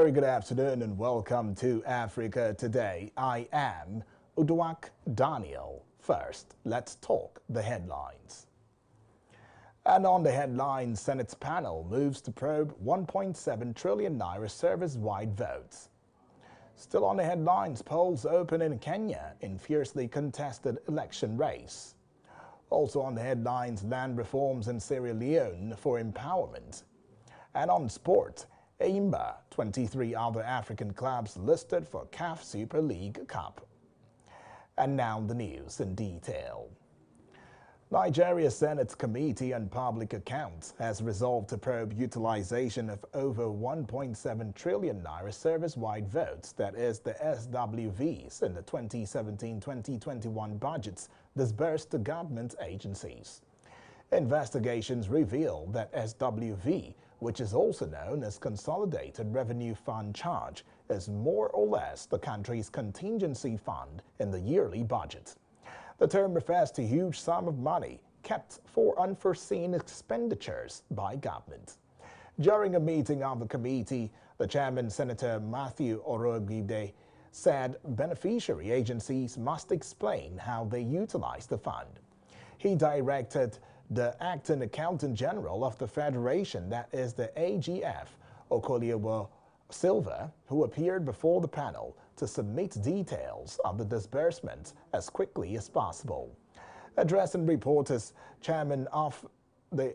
very good afternoon and welcome to Africa Today. I am Uduak Daniel. First, let's talk the headlines. And on the headlines, Senate's panel moves to probe 1.7 trillion naira service-wide votes. Still on the headlines, polls open in Kenya in fiercely contested election race. Also on the headlines, land reforms in Sierra Leone for empowerment. And on sport, Eimba, 23 other African clubs listed for CAF Super League Cup. And now the news in detail. Nigeria Senate's Committee on Public Accounts has resolved to probe utilization of over 1.7 trillion naira service-wide votes, that is the SWVs, in the 2017-2021 budgets disbursed to government agencies. Investigations reveal that SWV, which is also known as Consolidated Revenue Fund Charge, is more or less the country's contingency fund in the yearly budget. The term refers to a huge sum of money kept for unforeseen expenditures by government. During a meeting of the committee, the chairman, Senator Matthew Orogide, said beneficiary agencies must explain how they utilize the fund. He directed the acting accountant general of the Federation, that is the AGF, Okoliewo Silva, who appeared before the panel, to submit details of the disbursement as quickly as possible. Addressing reporters, the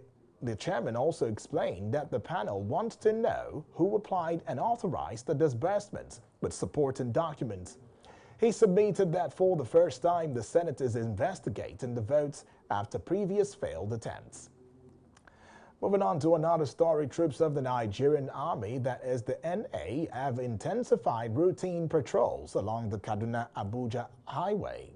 chairman also explained that the panel wants to know who applied and authorized the disbursement with supporting documents. He submitted that for the first time the Senate is investigating the votes after previous failed attempts. Moving on to another story, troops of the Nigerian Army, that is the NA, have intensified routine patrols along the Kaduna-Abuja highway.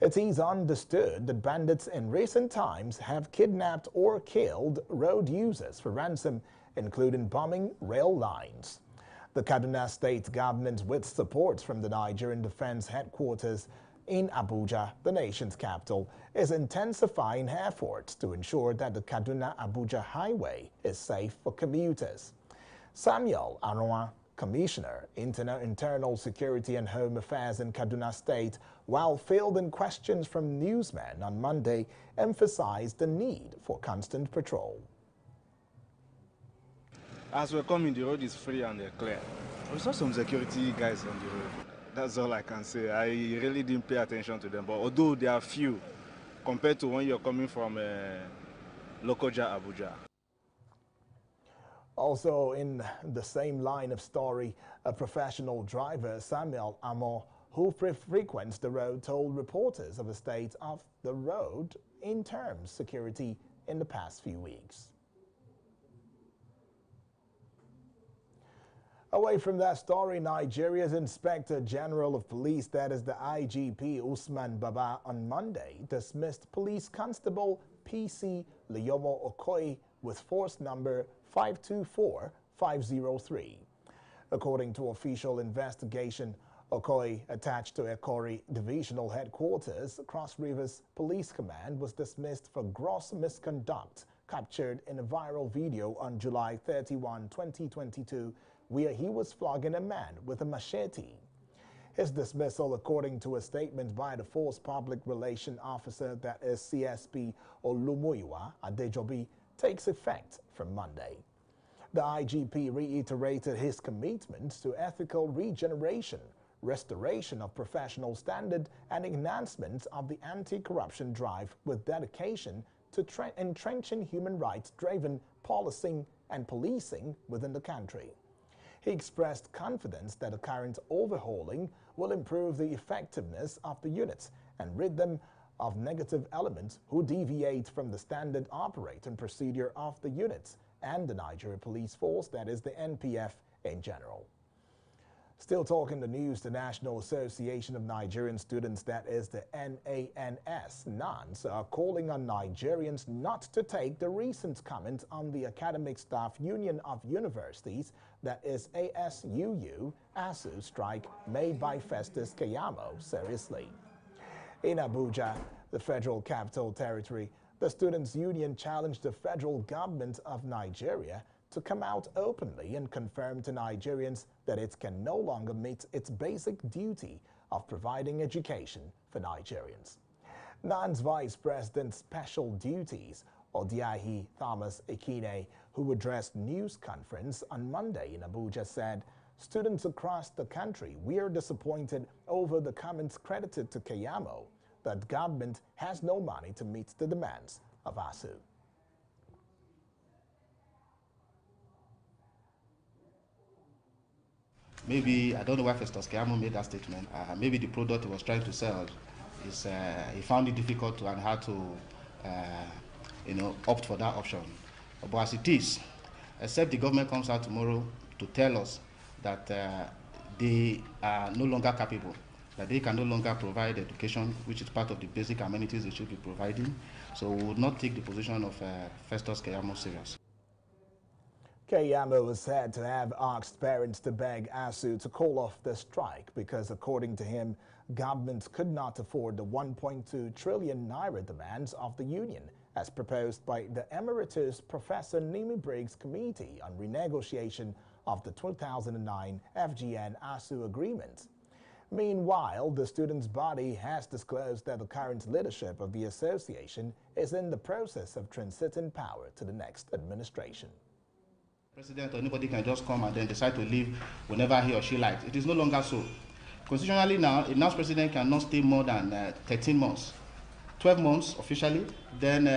It is understood that bandits in recent times have kidnapped or killed road users for ransom, including bombing rail lines. The Kaduna State government, with support from the Nigerian Defense Headquarters in Abuja, the nation's capital, is intensifying efforts to ensure that the Kaduna-Abuja highway is safe for commuters. Samuel Aronwa, Commissioner, Internal Security and Home Affairs in Kaduna State, while fielding questions from newsmen on Monday, emphasized the need for constant patrol. As we're coming, the road is free and clear. We saw some security guys on the road. That's all I can say. I really didn't pay attention to them, but although there are few compared to when you're coming from Lokoja, Abuja. Also in the same line of story, a professional driver, Samuel Amo, who frequents the road, told reporters of the state of the road in terms of security in the past few weeks. Away from that story, Nigeria's Inspector General of Police, that is the IGP, Usman Baba, on Monday dismissed Police Constable PC Leyomo Okoye with force number 524503. According to official investigation, Okoye, attached to Ekori Divisional Headquarters, Cross Rivers Police Command, was dismissed for gross misconduct captured in a viral video on July 31, 2022, where he was flogging a man with a machete. His dismissal, according to a statement by the Force Public Relation Officer, that is CSP Olumuyiwa Adejobi, takes effect from Monday. The IGP reiterated his commitment to ethical regeneration, restoration of professional standard, and enhancement of the anti-corruption drive, with dedication to entrenching human rights-driven policing and policing within the country. He expressed confidence that the current overhauling will improve the effectiveness of the units and rid them of negative elements who deviate from the standard operating procedure of the units and the Nigeria Police Force, that is the NPF in general. Still talking the news, the National Association of Nigerian Students, that is the NANS, are calling on Nigerians not to take the recent comment on the Academic Staff Union of Universities, that is ASU strike made by Festus Keyamo seriously. In Abuja, the Federal Capital Territory, the Students' Union challenged the federal government of Nigeria to come out openly and confirm to Nigerians that it can no longer meet its basic duty of providing education for Nigerians. NAN's Vice President Special Duties, Odiahi Thomas Ekine, who addressed news conference on Monday in Abuja, said students across the country were disappointed over the comments credited to Keyamo that government has no money to meet the demands of ASUU. Maybe, I don't know why Festus Keyamo made that statement. Maybe the product he was trying to sell is, he found it difficult to and had to, opt for that option. But as it is, except the government comes out tomorrow to tell us that they are no longer capable, that they can no longer provide education, which is part of the basic amenities they should be providing. So we would not take the position of Festus Keyamo serious. Keyamo was said to have asked parents to beg ASUU to call off the strike because, according to him, government could not afford the 1.2 trillion naira demands of the union, as proposed by the Emeritus Professor Nimi Briggs Committee on Renegotiation of the 2009 FGN-ASUU agreement. Meanwhile, the students' body has disclosed that the current leadership of the association is in the process of transiting power to the next administration. President or anybody can just come and then decide to leave whenever he or she likes. It is no longer so. Constitutionally now, a NAS president cannot stay more than 13 months. 12 months officially, then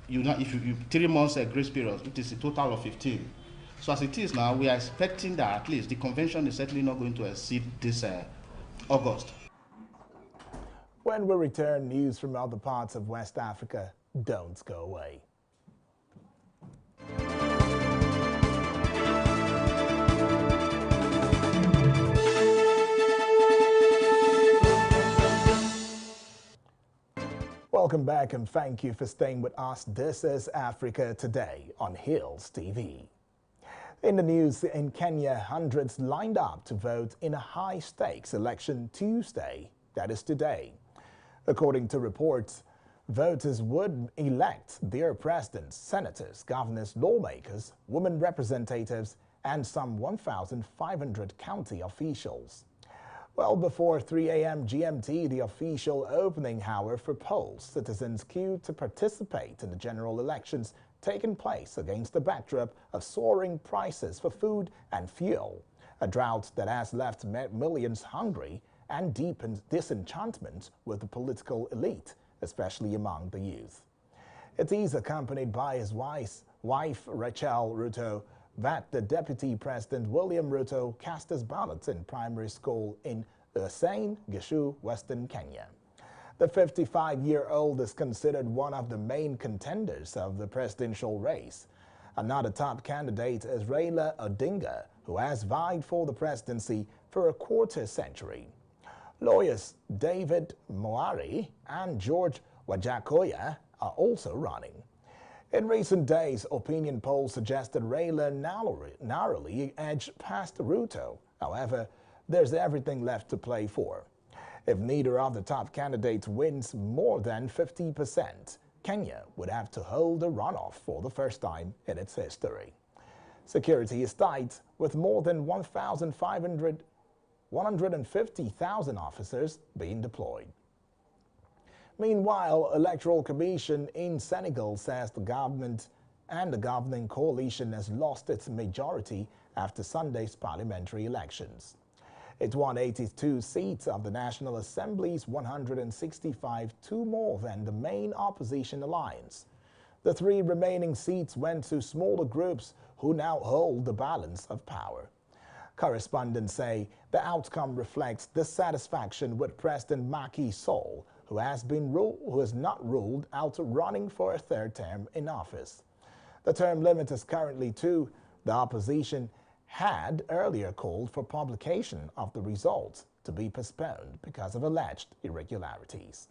if you 3 months grace period, it is a total of 15. So as it is now, we are expecting that at least the convention is certainly not going to exceed this August. When we return, news from other parts of West Africa. Don't go away. Welcome back and thank you for staying with us. This is Africa Today on Hills TV. In the news, in Kenya, hundreds lined up to vote in a high-stakes election Tuesday, that is today. According to reports, voters would elect their presidents, senators, governors, lawmakers, women representatives, and some 1,500 county officials. Well before 3 a.m. GMT, the official opening hour for polls, citizens queued to participate in the general elections taking place against the backdrop of soaring prices for food and fuel, a drought that has left millions hungry and deepened disenchantment with the political elite, especially among the youth. It is accompanied by his wife Rachel Ruto that the Deputy President William Ruto cast his ballot in primary school in Uasin Gishu, Western Kenya. The 55-year-old is considered one of the main contenders of the presidential race. Another top candidate is Raila Odinga, who has vied for the presidency for a quarter century. Lawyers David Moari and George Wajakoya are also running. In recent days, opinion polls suggested Raila narrowly edged past Ruto. However, there's everything left to play for. If neither of the top candidates wins more than 50%, Kenya would have to hold a runoff for the first time in its history. Security is tight, with more than 150,000 officers being deployed. Meanwhile, Electoral Commission in Senegal says the government and the governing coalition has lost its majority after Sunday's parliamentary elections. It won 82 seats of the National Assembly's 165, two more than the main opposition alliance. The 3 remaining seats went to smaller groups who now hold the balance of power. Correspondents say the outcome reflects dissatisfaction with President Macky Sall, who has not ruled out running for a third term in office. The term limit is currently 2. The opposition had earlier called for publication of the results to be postponed because of alleged irregularities.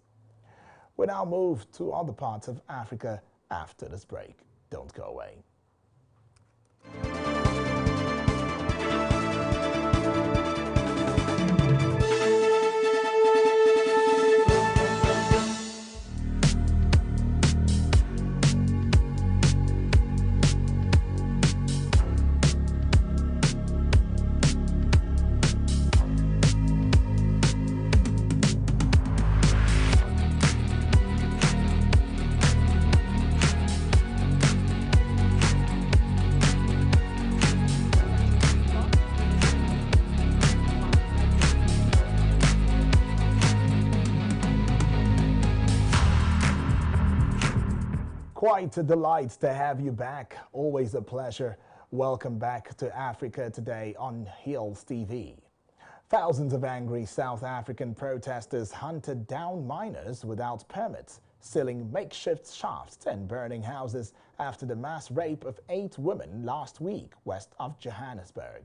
We now move to other parts of Africa after this break. Don't go away. Quite a delight to have you back. Always a pleasure. Welcome back to Africa Today on Hills TV. Thousands of angry South African protesters hunted down miners without permits, stealing makeshift shafts and burning houses after the mass rape of 8 women last week west of Johannesburg.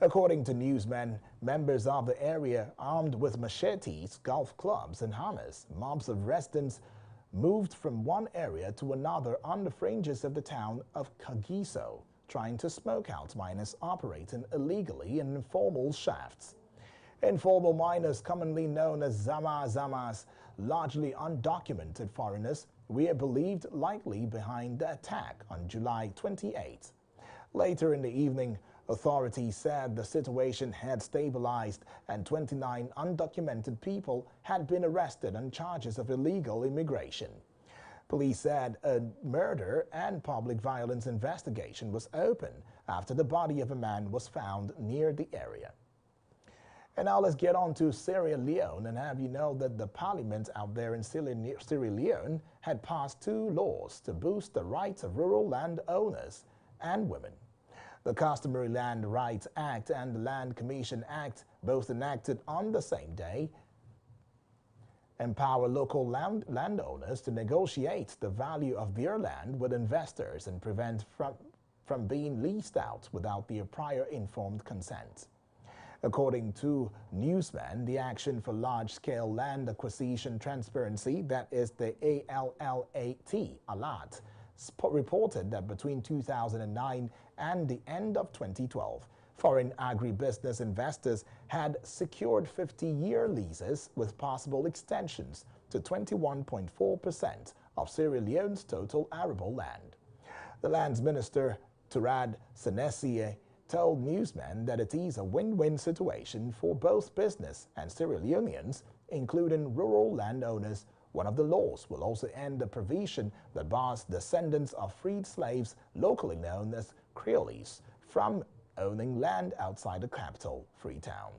According to newsmen, members of the area armed with machetes, golf clubs and hammers, mobs of residents moved from one area to another on the fringes of the town of Kagiso, trying to smoke out miners operating illegally in informal shafts. Informal miners, commonly known as Zamas, largely undocumented foreigners, were believed likely behind the attack on July 28. Later in the evening, authorities said the situation had stabilized and 29 undocumented people had been arrested on charges of illegal immigration. Police said a murder and public violence investigation was open after the body of a man was found near the area. And now let's get on to Sierra Leone and have you know that the parliament out there in Sierra Leone had passed 2 laws to boost the rights of rural land owners and women. The Customary Land Rights Act and the Land Commission Act, both enacted on the same day, empower local landowners to negotiate the value of their land with investors and prevent from being leased out without their prior informed consent. According to newsmen, the Action for Large-Scale Land Acquisition Transparency, that is the ALLAT, reported that between 2009 and the end of 2012, foreign agribusiness investors had secured 50-year leases with possible extensions to 21.4% of Sierra Leone's total arable land. The lands minister, Turad Senesie, told newsmen that it is a win-win situation for both business and Sierra Leoneans, including rural landowners. One of the laws will also end the provision that bars descendants of freed slaves, locally known as Creoles, from owning land outside the capital, Freetown.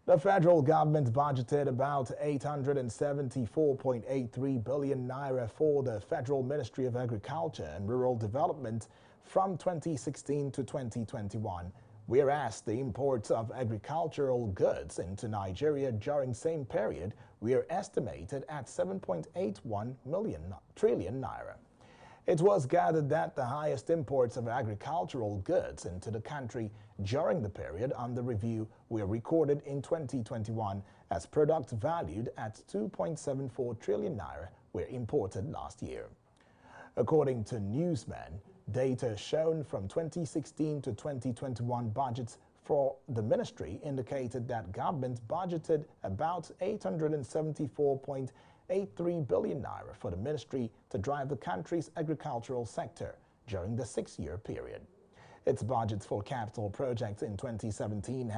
The federal government budgeted about 874.83 billion naira for the Federal Ministry of Agriculture and Rural Development from 2016 to 2021. Whereas the imports of agricultural goods into Nigeria during the same period were estimated at 7.81 trillion naira. It was gathered that the highest imports of agricultural goods into the country during the period under review were recorded in 2021 as products valued at 2.74 trillion naira were imported last year. According to newsmen, data shown from 2016 to 2021 budgets for the ministry indicated that government budgeted about 874.83 billion naira for the ministry to drive the country's agricultural sector during the 6-year period. Its budget for capital projects in 2017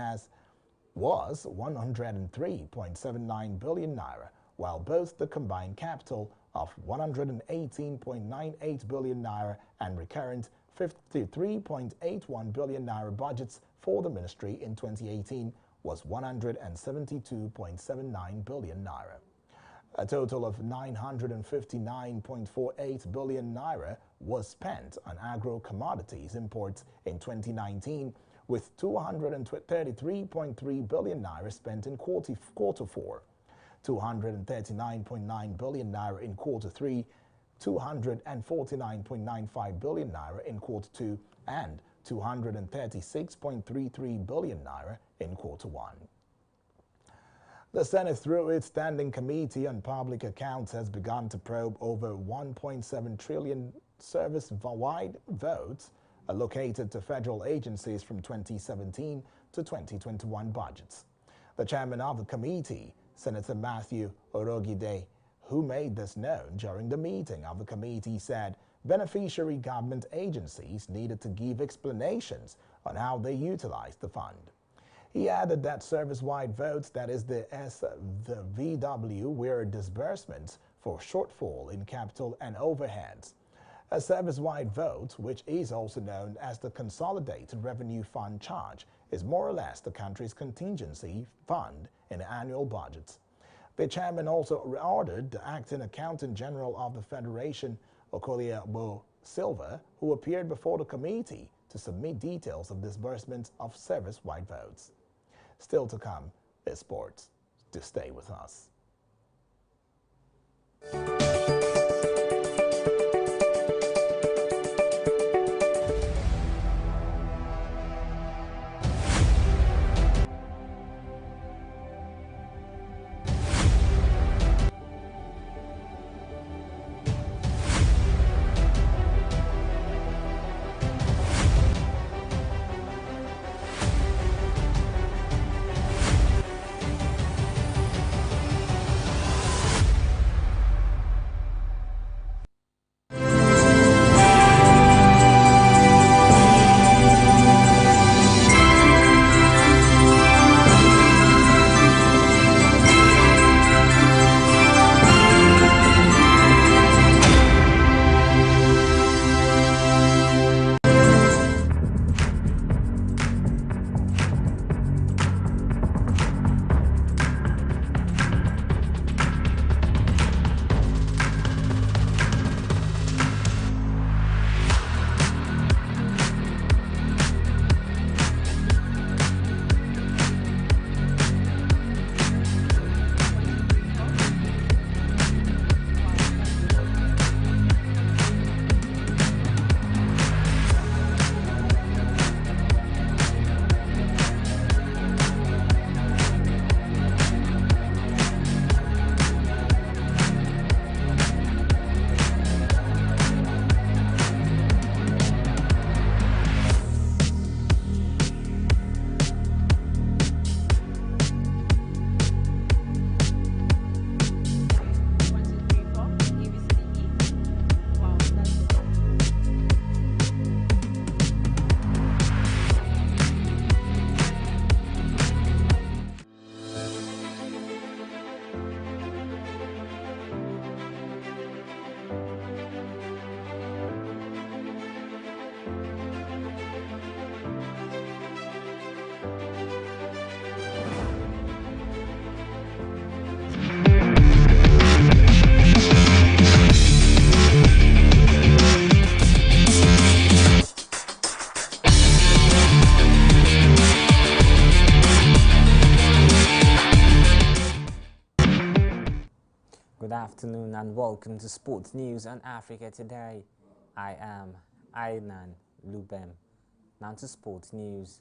was 103.79 billion naira, while both the combined capital of 118.98 billion naira and recurrent 53.81 billion naira budgets for the ministry in 2018 was 172.79 billion naira. A total of 959.48 billion naira was spent on agro-commodities imports in 2019, with 233.3 billion naira spent in quarter 4. 239.9 billion naira in quarter 3, 249.95 billion naira in quarter 2, and 236.33 billion naira in quarter 1. The Senate, through its Standing Committee on Public Accounts, has begun to probe over 1.7 trillion service-wide votes allocated to federal agencies from 2017 to 2021 budgets. The chairman of the committee, Senator Matthew Orogide, who made this known during the meeting of the committee, said beneficiary government agencies needed to give explanations on how they utilized the fund. He added that service-wide votes, that is the VW, were disbursements for shortfall in capital and overheads. A service-wide vote, which is also known as the Consolidated Revenue Fund charge, is more or less the country's contingency fund in annual budgets. The chairman also ordered the acting accountant general of the Federation, Okolia Bo Silva, who appeared before the committee to submit details of disbursement of service-wide votes. Still to come is sports. To stay with us. Good afternoon and welcome to Sports News on Africa Today. I am Ainan Lubem. Now to Sports News.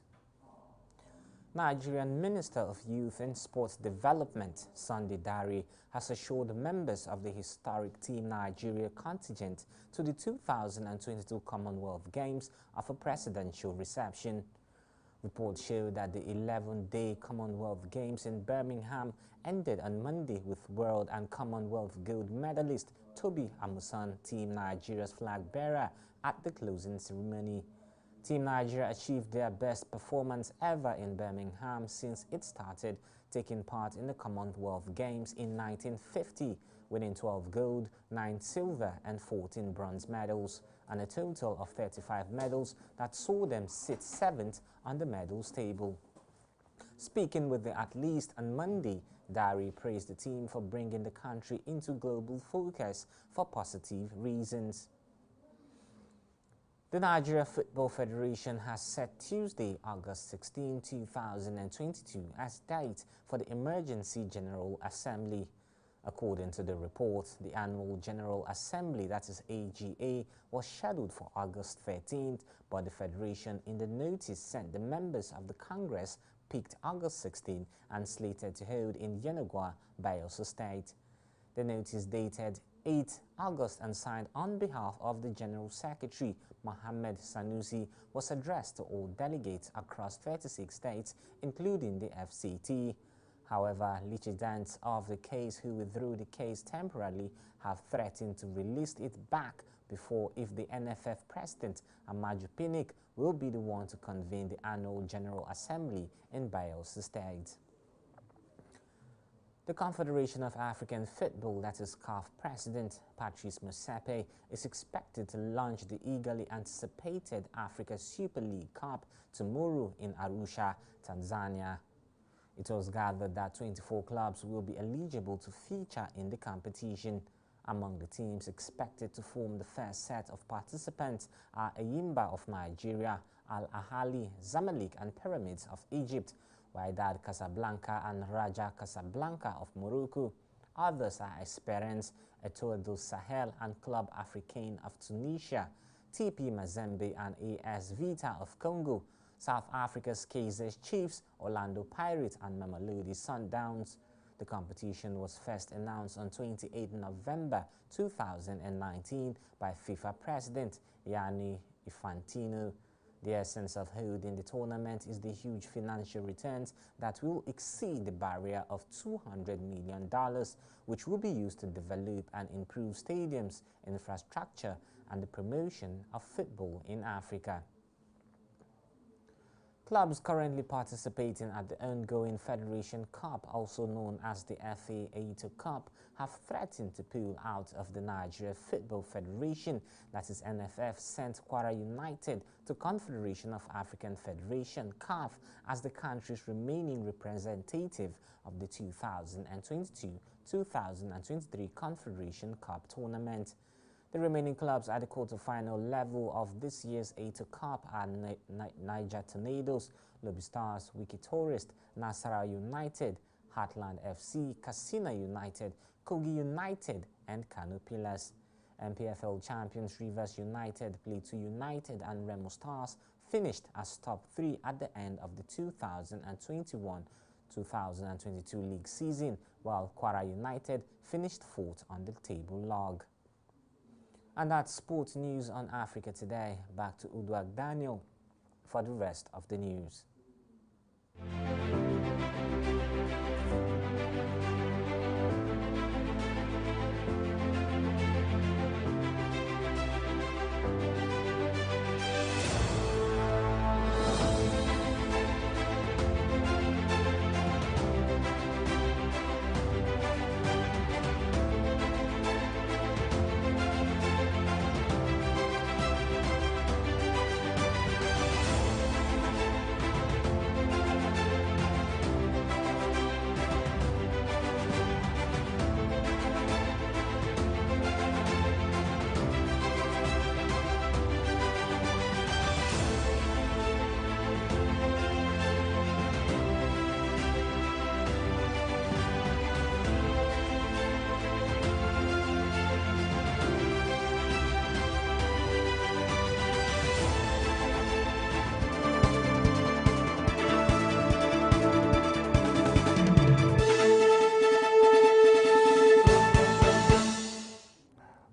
Nigerian Minister of Youth and Sports Development, Sunday Dare, has assured members of the historic Team Nigeria contingent to the 2022 Commonwealth Games of a presidential reception. Reports show that the 11-day Commonwealth Games in Birmingham ended on Monday with World and Commonwealth gold medalist Toby Amusan, Team Nigeria's flag bearer, at the closing ceremony. Team Nigeria achieved their best performance ever in Birmingham since it started taking part in the Commonwealth Games in 1950, winning 12 gold, 9 silver and 14 bronze medals, and a total of 35 medals that saw them sit 7th on the medals table. Speaking with the athletes on Monday, Dare praised the team for bringing the country into global focus for positive reasons. The Nigeria Football Federation has set Tuesday, August 16, 2022 as date for the Emergency General Assembly. According to the report, the Annual General Assembly, that is AGA, was scheduled for August 13th, but the Federation in the notice sent the members of the Congress picked August 16 and slated to hold in Yenagoa, Bayelsa State. The notice dated 8 August and signed on behalf of the General Secretary, Mohammed Sanusi, was addressed to all delegates across 36 states, including the FCT. However, litigants of the case who withdrew the case temporarily have threatened to release it back before if the NFF President, Amaju Pinnick, will be the one to convene the Annual General Assembly in Bayelsa State. The Confederation of African Football, that is CAF President Patrice Motsepe, is expected to launch the eagerly anticipated Africa Super League Cup tomorrow in Arusha, Tanzania. It was gathered that 24 clubs will be eligible to feature in the competition. Among the teams expected to form the first set of participants are Enyimba of Nigeria, Al Ahly, Zamalek and Pyramids of Egypt, Wydad Casablanca and Raja Casablanca of Morocco. Others are Esperance, Etoile du Sahel and Club Africain of Tunisia, TP Mazembe and AS Vita of Congo, South Africa's Kaizer Chiefs, Orlando Pirates and Mamelodi Sundowns. The competition was first announced on 28 November 2019 by FIFA President Gianni Infantino. The essence of holding the tournament is the huge financial returns that will exceed the barrier of $200 million, which will be used to develop and improve stadiums, infrastructure, and the promotion of football in Africa. Clubs currently participating at the ongoing Federation Cup, also known as the FA Ato Cup, have threatened to pull out of the Nigeria Football Federation, that is NFF, sent Kwara United to Confederation of African Federation, CAF, as the country's remaining representative of the 2022-2023 Confederation Cup tournament. The remaining clubs at the quarter-final level of this year's Ato Cup are Niger Tornadoes, Lobby Stars, Wiki Tourist, Nasarawa United, Heartland FC, Katsina United, Kogi United, and Kano Pillars. MPFL champions Rivers United, Plateau United, and Remo Stars finished as top three at the end of the 2021-2022 league season, while Kwara United finished fourth on the table log. And that's sports news on Africa Today. Back to Uduak Daniel for the rest of the news.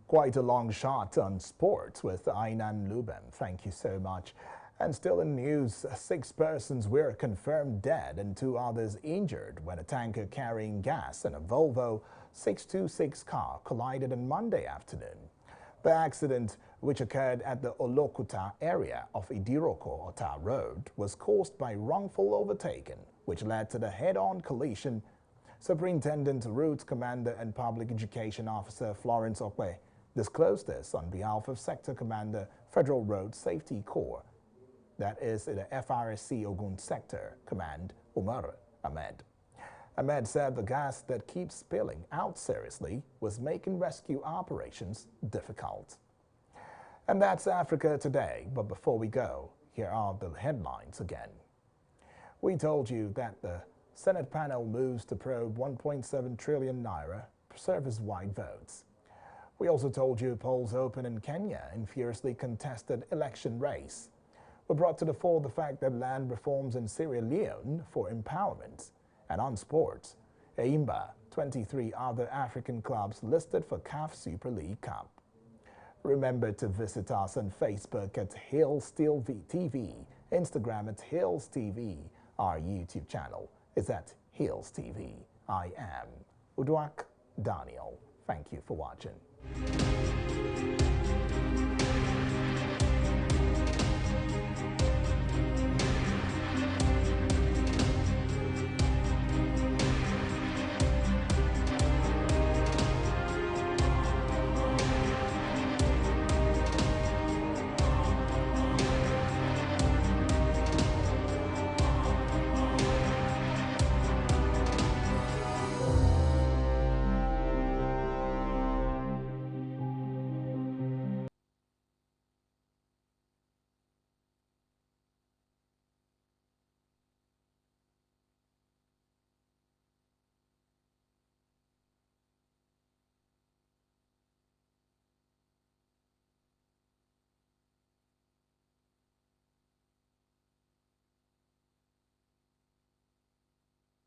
Quite a long shot on sports with Ainan Lubem. Thank you so much. And still in news, 6 persons were confirmed dead and 2 others injured when a tanker carrying gas and a Volvo 626 car collided on Monday afternoon. The accident, which occurred at the Olokuta area of Idiroko-Ota Road, was caused by wrongful overtaking, which led to the head-on collision. Superintendent Routes Commander and Public Education Officer Florence Okwe disclosed this on behalf of Sector Commander, Federal Road Safety Corps, that is the FRSC Ogun Sector Command, Umar Ahmed. Ahmed said the gas that keeps spilling out seriously was making rescue operations difficult. And that's Africa Today, but before we go, here are the headlines again. We told you that the Senate panel moves to probe 1.7 trillion naira service-wide votes. We also told you polls open in Kenya in fiercely contested election race. We brought to the fore the fact that land reforms in Sierra Leone for empowerment. And on sports, Enyimba, 23 other African clubs listed for CAF Super League Cup. Remember to visit us on Facebook at Hills TV, Instagram at Hills TV. Our YouTube channel is at Hills TV. I am Uduak Daniel. Thank you for watching.